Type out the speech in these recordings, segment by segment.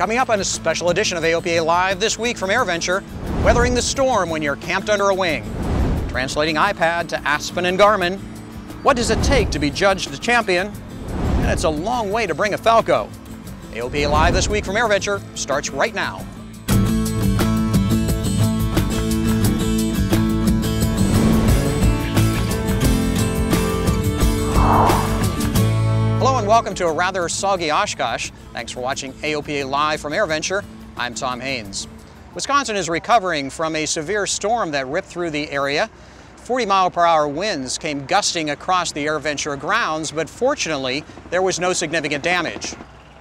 Coming up on a special edition of AOPA Live this week from AirVenture, weathering the storm when you're camped under a wing, translating iPad to Aspen and Garmin, what does it take to be judged a champion, and it's a long way to bring a Falco. AOPA Live this week from AirVenture starts right now. Hello and welcome to a rather soggy Oshkosh. Thanks for watching AOPA Live from AirVenture. I'm Tom Haines. Wisconsin is recovering from a severe storm that ripped through the area. 40-mile-per-hour winds came gusting across the AirVenture grounds, but fortunately, there was no significant damage.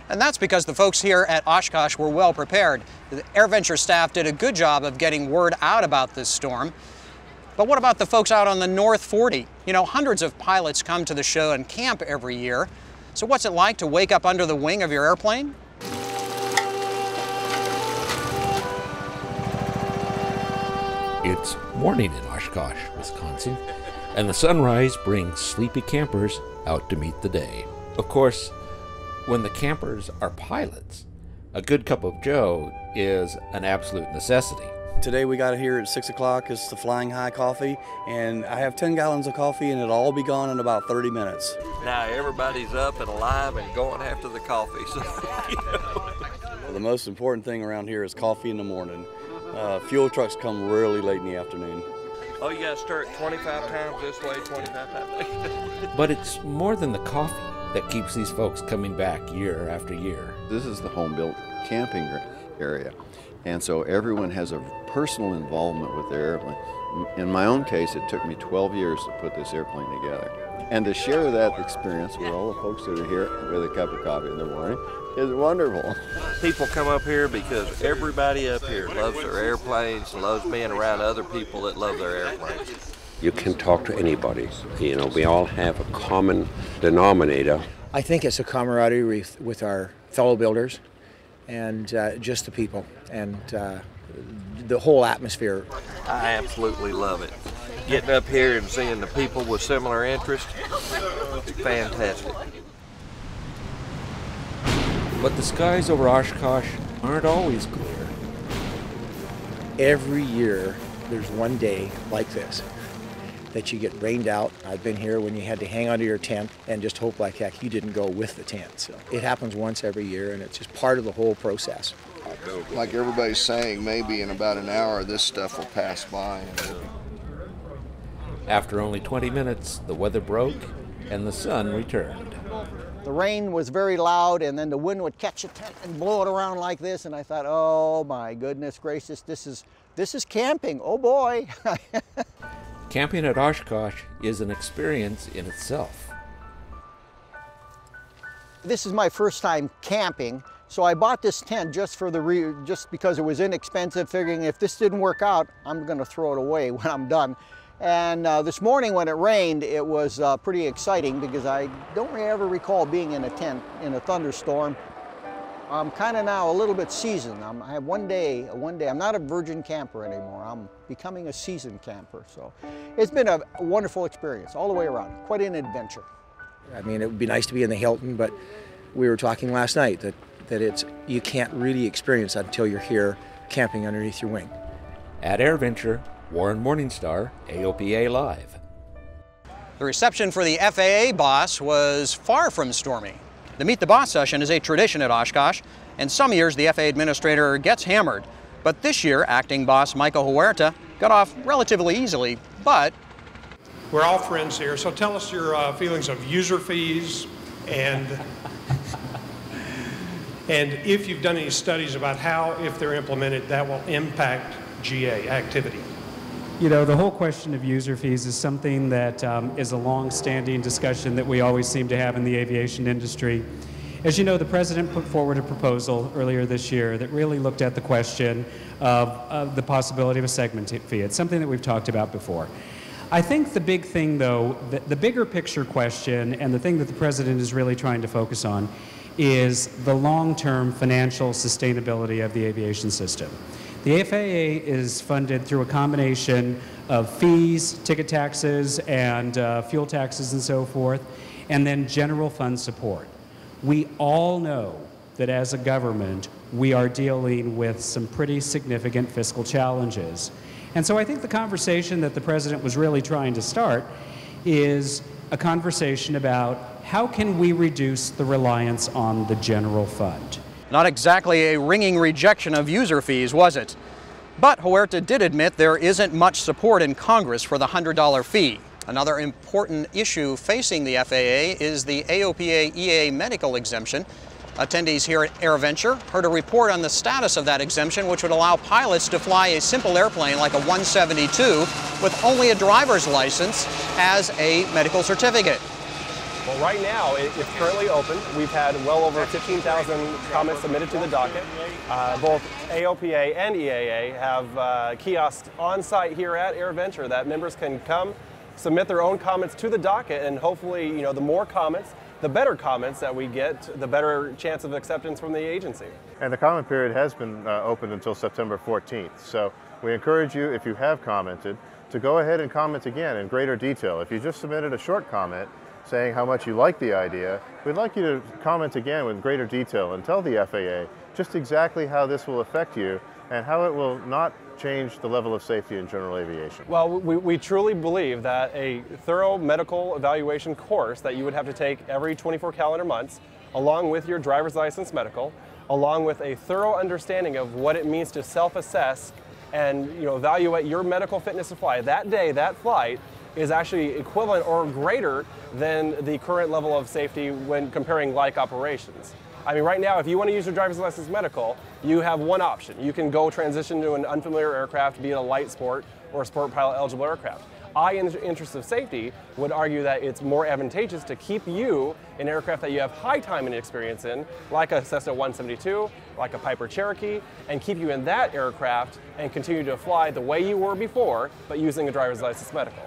And that's because the folks here at Oshkosh were well prepared. The AirVenture staff did a good job of getting word out about this storm. But what about the folks out on the North 40? You know, hundreds of pilots come to the show and camp every year. So what's it like to wake up under the wing of your airplane? It's morning in Oshkosh, Wisconsin, and the sunrise brings sleepy campers out to meet the day. Of course, when the campers are pilots, a good cup of joe is an absolute necessity. Today we got here at 6 o'clock. It's the Flying High coffee, and I have 10 gallons of coffee, and it'll all be gone in about 30 minutes. Now everybody's up and alive and going after the coffee. So, The most important thing around here is coffee in the morning. Fuel trucks come really late in the afternoon. oh, you got to stir it 25 times this way, 25 times. But it's more than the coffee that keeps these folks coming back year after year. This is the home-built camping area, and so everyone has a personal involvement with their airplane. In my own case, it took me 12 years to put this airplane together. And to share that experience with all the folks that are here with a cup of coffee in the morning is wonderful. People come up here because everybody up here loves their airplanes, loves being around other people that love their airplanes. You can talk to anybody. You know, we all have a common denominator. I think it's a camaraderie with our fellow builders and just the people and the whole atmosphere. I absolutely love it. Getting up here and seeing the people with similar interests, fantastic. But the skies over Oshkosh aren't always clear. Every year there's one day like this that you get rained out. I've been here when you had to hang onto your tent and just hope like heck you didn't go with the tent. So it happens once every year, and it's just part of the whole process. Like everybody's saying, maybe in about an hour this stuff will pass by. After only 20 minutes, the weather broke and the sun returned. The rain was very loud, and then the wind would catch a tent and blow it around like this, and I thought, oh my goodness gracious, this is camping, oh boy. Camping at Oshkosh is an experience in itself. This is my first time camping, so I bought this tent just because it was inexpensive, figuring if this didn't work out, I'm going to throw it away when I'm done. And this morning when it rained, it was pretty exciting because I don't ever recall being in a tent in a thunderstorm. I'm kind of now a little bit seasoned. I have one day, I'm not a virgin camper anymore. I'm becoming a seasoned camper. So it's been a wonderful experience all the way around, quite an adventure. I mean, it would be nice to be in the Hilton, but we were talking last night that you can't really experience that until you're here camping underneath your wing. At AirVenture, Warren Morningstar, AOPA Live. The reception for the FAA boss was far from stormy. The Meet the Boss session is a tradition at Oshkosh, and some years the FAA Administrator gets hammered. But this year, acting boss Michael Huerta got off relatively easily, but... We're all friends here, so tell us your feelings of user fees and if you've done any studies about how, if they're implemented, that will impact GA activity. You know, the whole question of user fees is something that is a long-standing discussion that we always seem to have in the aviation industry. As you know, the President put forward a proposal earlier this year that really looked at the question of the possibility of a segment fee. It's something that we've talked about before. I think the big thing, though, the bigger picture question and the thing that the President is really trying to focus on is the long-term financial sustainability of the aviation system. The FAA is funded through a combination of fees, ticket taxes, and fuel taxes and so forth, and then general fund support. We all know that as a government, we are dealing with some pretty significant fiscal challenges. And so I think the conversation that the President was really trying to start is a conversation about how can we reduce the reliance on the general fund. Not exactly a ringing rejection of user fees, was it? But Huerta did admit there isn't much support in Congress for the $100 fee. Another important issue facing the FAA is the AOPA EA medical exemption. Attendees here at AirVenture heard a report on the status of that exemption, which would allow pilots to fly a simple airplane like a 172 with only a driver's license as a medical certificate. Well, right now, it's currently open. We've had well over 15,000 comments submitted to the docket. Both AOPA and EAA have kiosks on site here at AirVenture that members can come, submit their own comments to the docket, and hopefully, the more comments, the better comments that we get, the better chance of acceptance from the agency. And the comment period has been open until September 14th. So we encourage you, if you have commented, to go ahead and comment again in greater detail. If you just submitted a short comment saying how much you like the idea, we'd like you to comment again with greater detail and tell the FAA just exactly how this will affect you and how it will not change the level of safety in general aviation. Well, we truly believe that a thorough medical evaluation course that you would have to take every 24 calendar months, along with your driver's license medical, along with a thorough understanding of what it means to self-assess and evaluate your medical fitness to fly, that day, that flight, is actually equivalent or greater than the current level of safety when comparing like operations. I mean, right now, if you want to use your driver's license medical, you have one option. You can go transition to an unfamiliar aircraft, be it a light sport or a sport pilot eligible aircraft. I, in the interest of safety, would argue that it's more advantageous to keep you in an aircraft that you have high time and experience in, like a Cessna 172, like a Piper Cherokee, and keep you in that aircraft and continue to fly the way you were before, but using a driver's license medical.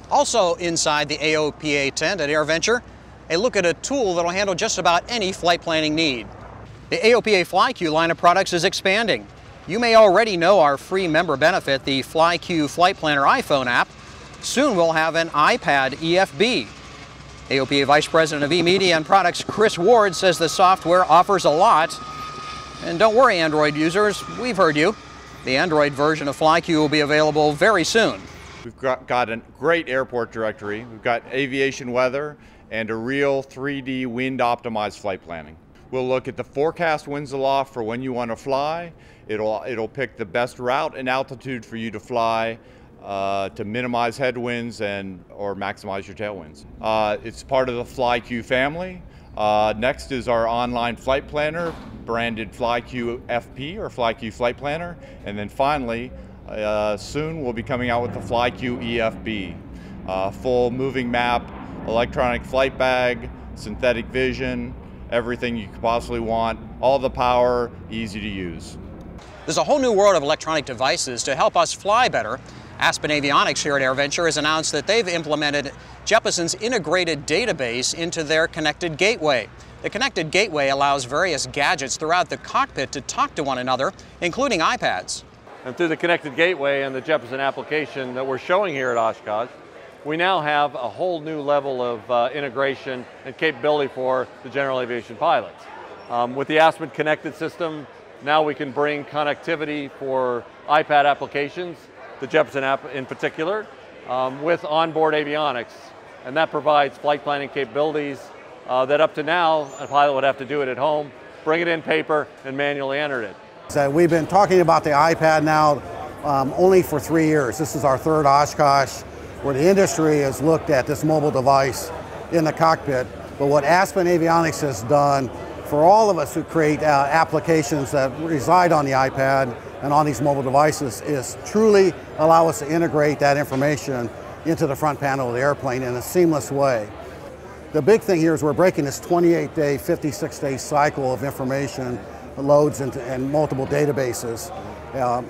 Also inside the AOPA tent at AirVenture, a look at a tool that'll handle just about any flight planning need. The AOPA FlyQ line of products is expanding. You may already know our free member benefit, the FlyQ Flight Planner iPhone app. Soon we'll have an iPad EFB. AOPA Vice President of eMedia and Products Chris Ward says the software offers a lot. And don't worry, Android users, we've heard you. The Android version of FlyQ will be available very soon. We've got a great airport directory. We've got aviation weather and a real 3D wind optimized flight planning. We'll look at the forecast winds aloft for when you want to fly. It'll pick the best route and altitude for you to fly to minimize headwinds or maximize your tailwinds. It's part of the FlyQ family. Next is our online flight planner, branded FlyQ FP or FlyQ Flight Planner. And then finally, soon we'll be coming out with the FlyQ EFB. Full moving map, electronic flight bag, synthetic vision, everything you could possibly want, all the power, easy to use. There's a whole new world of electronic devices to help us fly better. Aspen Avionics here at AirVenture has announced that they've implemented Jeppeson's integrated database into their connected gateway. The connected gateway allows various gadgets throughout the cockpit to talk to one another, including iPads. And through the connected gateway and the Jeppesen application that we're showing here at Oshkosh, we now have a whole new level of integration and capability for the general aviation pilots. With the Aspen connected system, now we can bring connectivity for iPad applications, the Jeppesen app in particular, with onboard avionics. And that provides flight planning capabilities that up to now, a pilot would have to do it at home, bring it in paper, and manually enter it. So we've been talking about the iPad now only for 3 years. This is our third Oshkosh, where the industry has looked at this mobile device in the cockpit. But what Aspen Avionics has done for all of us who create applications that reside on the iPad and on these mobile devices is truly allow us to integrate that information into the front panel of the airplane in a seamless way. The big thing here is we're breaking this 28-day, 56-day cycle of information loads and multiple databases.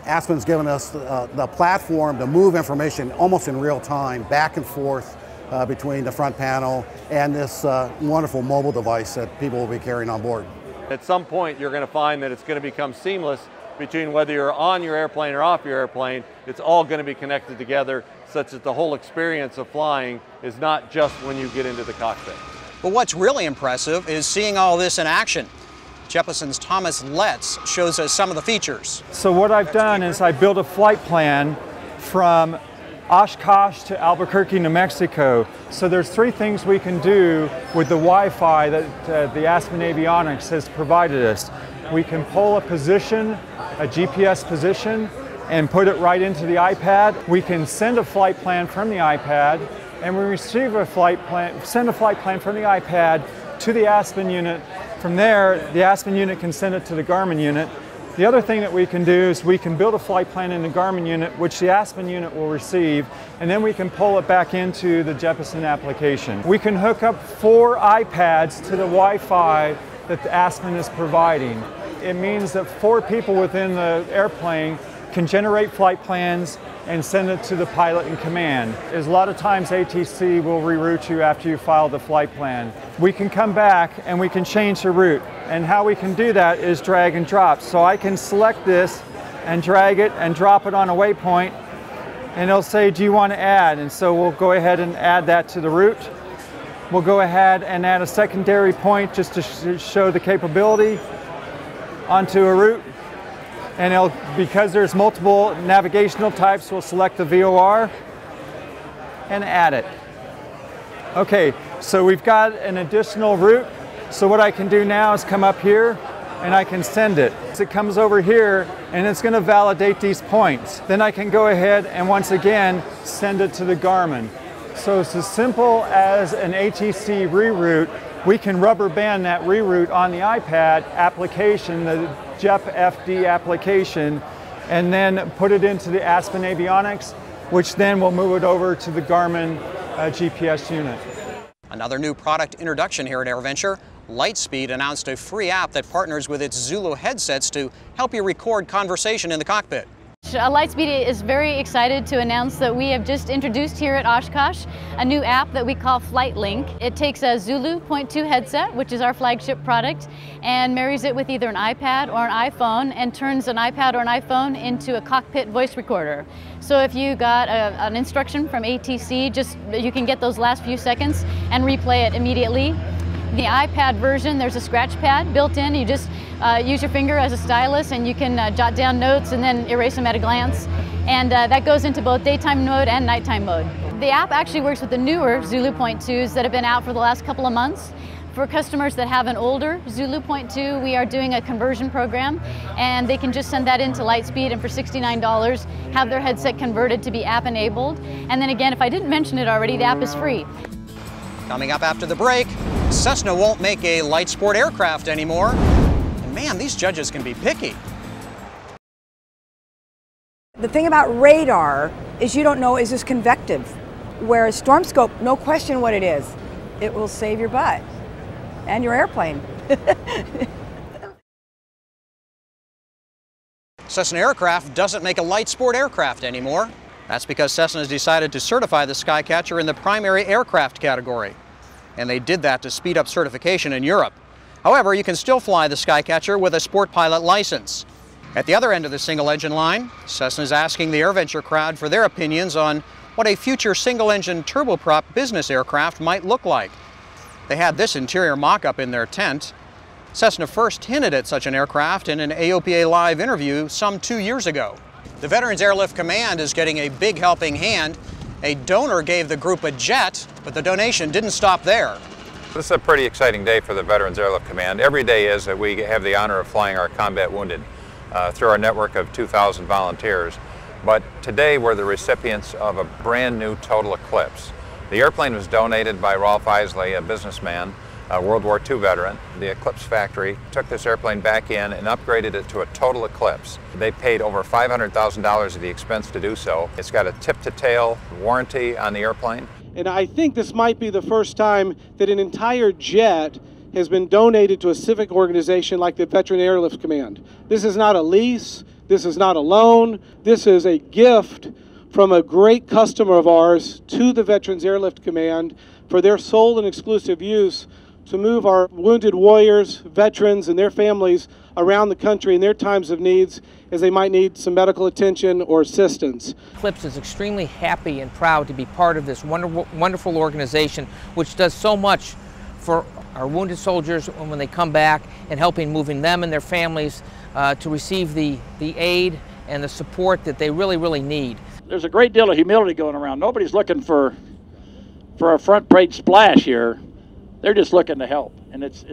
Aspen's given us the platform to move information almost in real time back and forth between the front panel and this wonderful mobile device that people will be carrying on board. At some point you're going to find that it's going to become seamless between whether you're on your airplane or off your airplane. It's all going to be connected together such that the whole experience of flying is not just when you get into the cockpit. But what's really impressive is seeing all this in action. Jeppesen's Thomas Letts shows us some of the features. So what I've done is I built a flight plan from Oshkosh to Albuquerque, New Mexico. So there's 3 things we can do with the Wi-Fi that the Aspen Avionics has provided us. We can pull a position, a GPS position, and put it right into the iPad. We can send a flight plan from the iPad, and we receive a flight plan, send a flight plan from the iPad to the Aspen unit. From there, the Aspen unit can send it to the Garmin unit. The other thing that we can do is we can build a flight plan in the Garmin unit, which the Aspen unit will receive, and then we can pull it back into the Jeppesen application. We can hook up 4 iPads to the Wi-Fi that the Aspen is providing. It means that 4 people within the airplane can generate flight plans and send it to the pilot in command. As a lot of times ATC will reroute you after you file the flight plan. We can come back and we can change the route. And how we can do that is drag and drop. So I can select this and drag it and drop it on a waypoint, and it'll say, do you want to add? And so we'll go ahead and add that to the route. We'll go ahead and add a secondary point just to show the capability onto a route. And because there's multiple navigational types, we'll select the VOR and add it. Okay, so we've got an additional route. So what I can do now is come up here and I can send it. So it comes over here and it's going to validate these points. Then I can go ahead and once again send it to the Garmin. So it's as simple as an ATC reroute. We can rubber band that reroute on the iPad application, the JEP FD application, and then put it into the Aspen Avionics, which then will move it over to the Garmin GPS unit. Another new product introduction here at AirVenture, Lightspeed announced a free app that partners with its Zulu headsets to help you record conversation in the cockpit. Lightspeed is very excited to announce that we have just introduced here at Oshkosh a new app that we call Flight Link. It takes a Zulu .2 headset, which is our flagship product, and marries it with either an iPad or an iPhone and turns an iPad or an iPhone into a cockpit voice recorder. So if you got an instruction from ATC, you can get those last few seconds and replay it immediately. The iPad version, there's a scratch pad built in. You just use your finger as a stylus and you can jot down notes and then erase them at a glance. And that goes into both daytime mode and nighttime mode. The app actually works with the newer Zulu .2s that have been out for the last couple of months. For customers that have an older Zulu .2, we are doing a conversion program, and they can just send that into Lightspeed and for $69 have their headset converted to be app enabled. And then again, if I didn't mention it already, the app is free. Coming up after the break, Cessna won't make a light sport aircraft anymore. And man, these judges can be picky. The thing about radar is you don't know, is this convective? Whereas storm scope, no question what it is. It will save your butt and your airplane. Cessna Aircraft doesn't make a light sport aircraft anymore. That's because Cessna has decided to certify the Skycatcher in the primary aircraft category. And they did that to speed up certification in Europe. However, you can still fly the Skycatcher with a sport pilot license. At the other end of the single-engine line, Cessna is asking the AirVenture crowd for their opinions on what a future single-engine turboprop business aircraft might look like. They had this interior mock-up in their tent. Cessna first hinted at such an aircraft in an AOPA Live interview some 2 years ago. The Veterans Airlift Command is getting a big helping hand. A donor gave the group a jet, but the donation didn't stop there. This is a pretty exciting day for the Veterans Airlift Command. Every day is that we have the honor of flying our combat wounded through our network of 2,000 volunteers. But today we're the recipients of a brand new total Eclipse. The airplane was donated by Rolf Isley, a businessman, a World War II veteran. The Eclipse factory took this airplane back in and upgraded it to a total Eclipse. They paid over $500,000 of the expense to do so. It's got a tip-to-tail warranty on the airplane. And I think this might be the first time that an entire jet has been donated to a civic organization like the Veteran Airlift Command. This is not a lease, this is not a loan, this is a gift from a great customer of ours to the Veterans Airlift Command for their sole and exclusive use to move our wounded warriors, veterans, and their families around the country in their times of needs as they might need some medical attention or assistance. Eclipse is extremely happy and proud to be part of this wonderful organization which does so much for our wounded soldiers when they come back and helping moving them and their families to receive the aid and the support that they really, really need. There's a great deal of humility going around. Nobody's looking for a front page splash here. They're just looking to help, and it's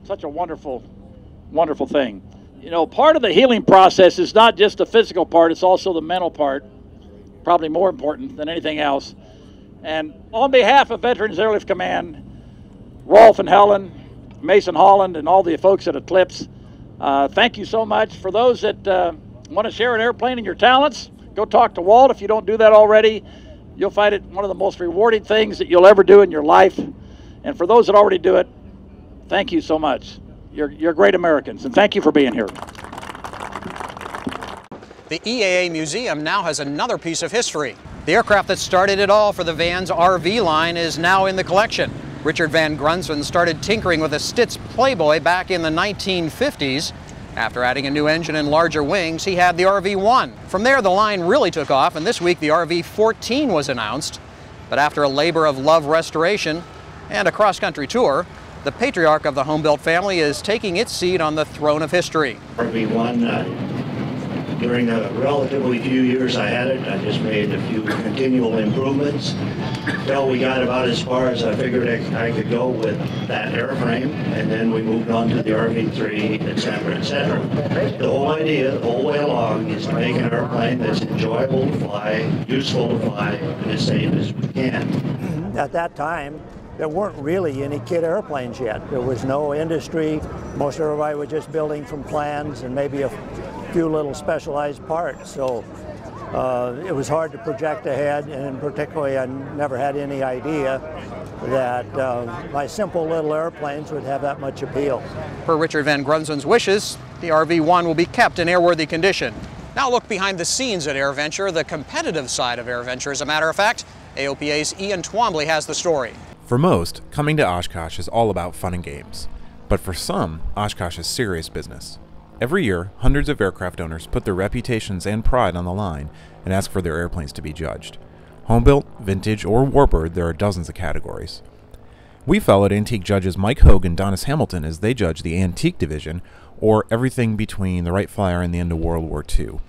such a wonderful, wonderful thing. You know, part of the healing process is not just the physical part, it's also the mental part, probably more important than anything else. And on behalf of Veterans Airlift Command, Rolf and Helen, Mason Holland, and all the folks at Eclipse, thank you so much. For those that want to share an airplane and your talents, go talk to Walt. If you don't do that already, you'll find it one of the most rewarding things that you'll ever do in your life. And for those that already do it, thank you so much. You're great Americans, and thank you for being here. The EAA Museum now has another piece of history. The aircraft that started it all for the Van's RV line is now in the collection. Richard Van Grunson started tinkering with a Stitz Playboy back in the 1950s. After adding a new engine and larger wings, he had the RV-1. From there, the line really took off, and this week the RV-14 was announced. But after a labor of love restoration and a cross-country tour, the patriarch of the home-built family is taking its seat on the throne of history. RV-1, during the relatively few years I had it, I just made a few continual improvements. Well, we got about as far as I figured I could go with that airframe, and then we moved on to the RV-3, etc., etc. The whole idea, the whole way along, is to make an airplane that's enjoyable to fly, useful to fly, and as safe as we can. At that time, there weren't really any kit airplanes yet. There was no industry. Most everybody was just building from plans and maybe a few little specialized parts. So it was hard to project ahead, and particularly I never had any idea that my simple little airplanes would have that much appeal. Per Richard Van Grunson's wishes, the RV-1 will be kept in airworthy condition. Now look behind the scenes at AirVenture, the competitive side of AirVenture. As a matter of fact, AOPA's Ian Twombly has the story. For most, coming to Oshkosh is all about fun and games. But for some, Oshkosh is serious business. Every year, hundreds of aircraft owners put their reputations and pride on the line and ask for their airplanes to be judged. Home-built, vintage, or warbird, there are dozens of categories. We followed antique judges Mike Hogue and Donis Hamilton as they judge the antique division, or everything between the Wright Flyer and the end of World War II.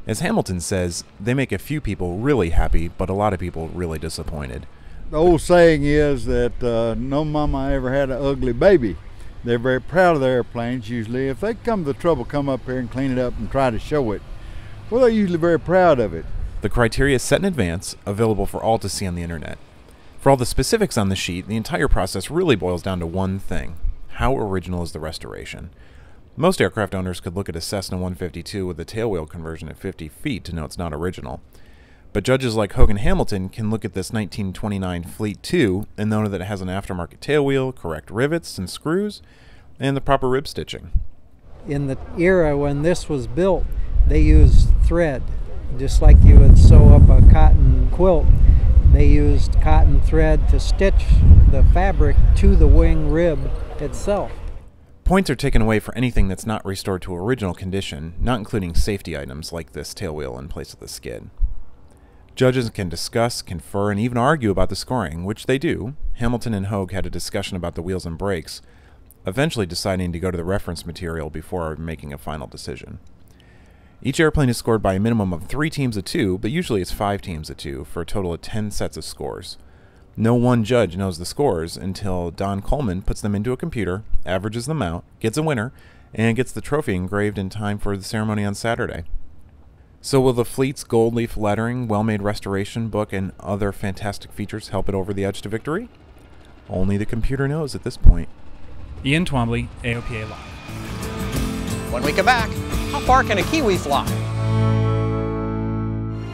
As Hamilton says, they make a few people really happy, but a lot of people really disappointed. The old saying is that no mama ever had an ugly baby. They're very proud of their airplanes usually. If they come to the trouble, come up here and clean it up and try to show it, well, they're usually very proud of it. The criteria is set in advance, available for all to see on the internet. For all the specifics on the sheet, the entire process really boils down to one thing: how original is the restoration? Most aircraft owners could look at a Cessna 152 with a tailwheel conversion at 50 feet to know it's not original. But judges like Hogue and Hamilton can look at this 1929 Fleet 2 and know that it has an aftermarket tailwheel, correct rivets and screws, and the proper rib stitching. In the era when this was built, they used thread. Just like you would sew up a cotton quilt, they used cotton thread to stitch the fabric to the wing rib itself. Points are taken away for anything that's not restored to original condition, not including safety items like this tailwheel in place of the skid. Judges can discuss, confer, and even argue about the scoring, which they do. Hamilton and Hogue had a discussion about the wheels and brakes, eventually deciding to go to the reference material before making a final decision. Each airplane is scored by a minimum of 3 teams of 2, but usually it's 5 teams of 2, for a total of 10 sets of scores. No one judge knows the scores until Don Coleman puts them into a computer, averages them out, gets a winner, and gets the trophy engraved in time for the ceremony on Saturday. So will the fleet's gold leaf lettering, well-made restoration book, and other fantastic features help it over the edge to victory? Only the computer knows at this point. Ian Twombly, AOPA Live. When we come back, how far can a Kiwi fly?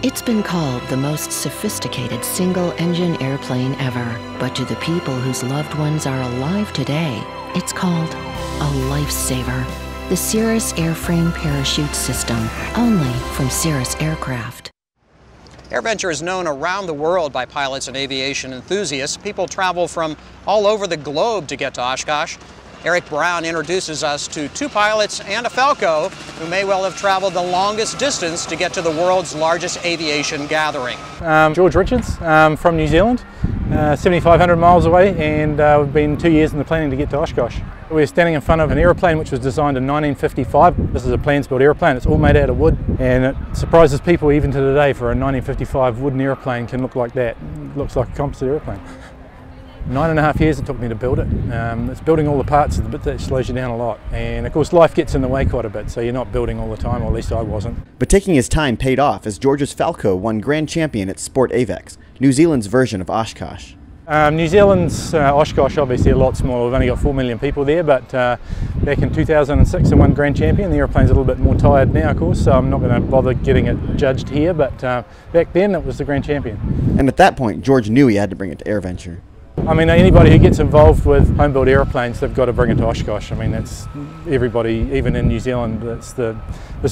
It's been called the most sophisticated single-engine airplane ever, but to the people whose loved ones are alive today, it's called a lifesaver. The Cirrus Airframe Parachute System, only from Cirrus Aircraft. AirVenture is known around the world by pilots and aviation enthusiasts. People travel from all over the globe to get to Oshkosh. Eric Brown introduces us to 2 pilots and a Falco who may well have traveled the longest distance to get to the world's largest aviation gathering. George Richards from New Zealand. 7,500 miles away, and we've been 2 years in the planning to get to Oshkosh. We're standing in front of an aeroplane which was designed in 1955. This is a plans-built aeroplane. It's all made out of wood, and it surprises people even to today for a 1955 wooden aeroplane can look like that. It looks like a composite aeroplane. 9.5 years it took me to build it. It's building all the parts of the bit that slows you down a lot, and of course life gets in the way quite a bit, so you're not building all the time, or at least I wasn't. But taking his time paid off as George's Falco won Grand Champion at Sport Avex, New Zealand's version of Oshkosh. New Zealand's Oshkosh obviously a lot smaller. We've only got 4 million people there, but back in 2006 I won Grand Champion. The aeroplane's a little bit more tired now, of course, so I'm not going to bother getting it judged here, but back then it was the Grand Champion. And at that point, George knew he had to bring it to AirVenture. I mean, anybody who gets involved with home-built aeroplanes, they've got to bring it to Oshkosh. I mean, that's everybody, even in New Zealand, this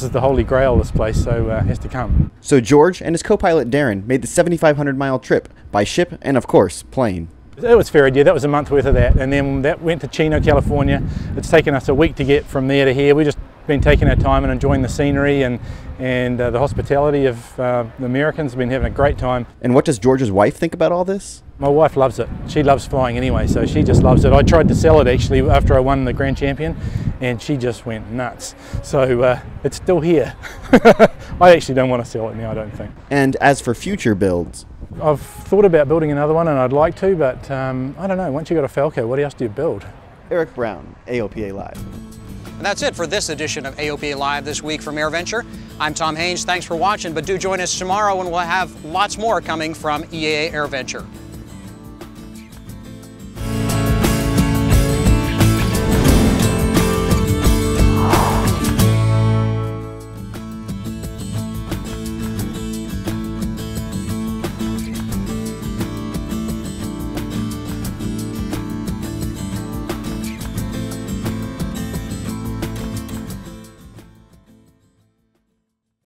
is the holy grail, this place, so it has to come. So George and his co-pilot Darren made the 7,500-mile trip by ship and, of course, plane. It was ferried, yeah, that was a month worth of that, and then that went to Chino, California. It's taken us a week to get from there to here. We've just been taking our time and enjoying the scenery and the hospitality of the Americans. We've been having a great time. And what does George's wife think about all this? My wife loves it. She loves flying anyway, so she just loves it. I tried to sell it actually after I won the Grand Champion, and she just went nuts. So it's still here. I actually don't want to sell it now, I don't think. And as for future builds? I've thought about building another one, and I'd like to, but I don't know. Once you've got a Falco, what else do you build? Eric Brown, AOPA Live. And that's it for this edition of AOPA Live this week from AirVenture. I'm Tom Haines. Thanks for watching, but do join us tomorrow when we'll have lots more coming from EAA AirVenture.